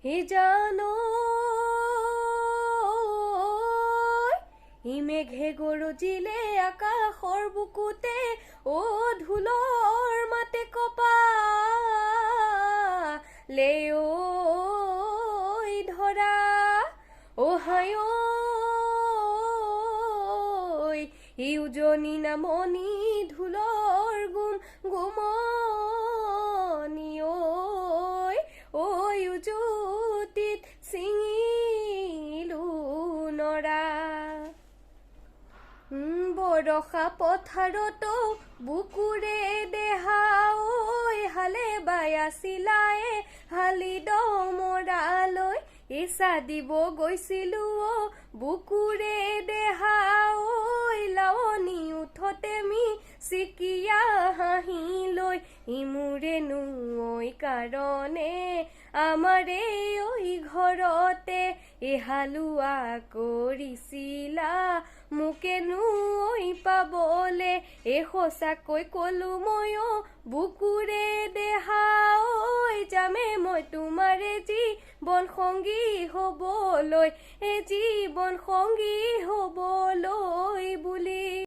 হে জানো ই মেঘে গৰজিলে আকাশৰ বুকুতে অ ঢোলৰ মাতে কপালে ঐ ধৰা অহায় ই উজনি নামনি ঢোলৰ গুম গুমনি ঐ উজুতিত ছিঙিলো নৰা বৰষা পথাৰতো বুকুৰে দেহা ঐ হালে বায়া চিলায়ে হালি দমৰালৈ ইছা দিব গৈছিলো বুকুৰে দেহা ঐ লাৱনি উঠতে মি চিকিয়া হাঁহি লৈ ইমূৰেনো ঐ কাৰণে আমাৰে ঐ ঘৰতে হালোৱা কৰিছিলা মোকেনো ঐ পাবলে সঁচাকৈ কলো মই বুকুৰে দেহা ঐ যামে মই তোমাৰে জীৱন সংগী হবলৈ জীৱন সংগী হবলৈ বুলি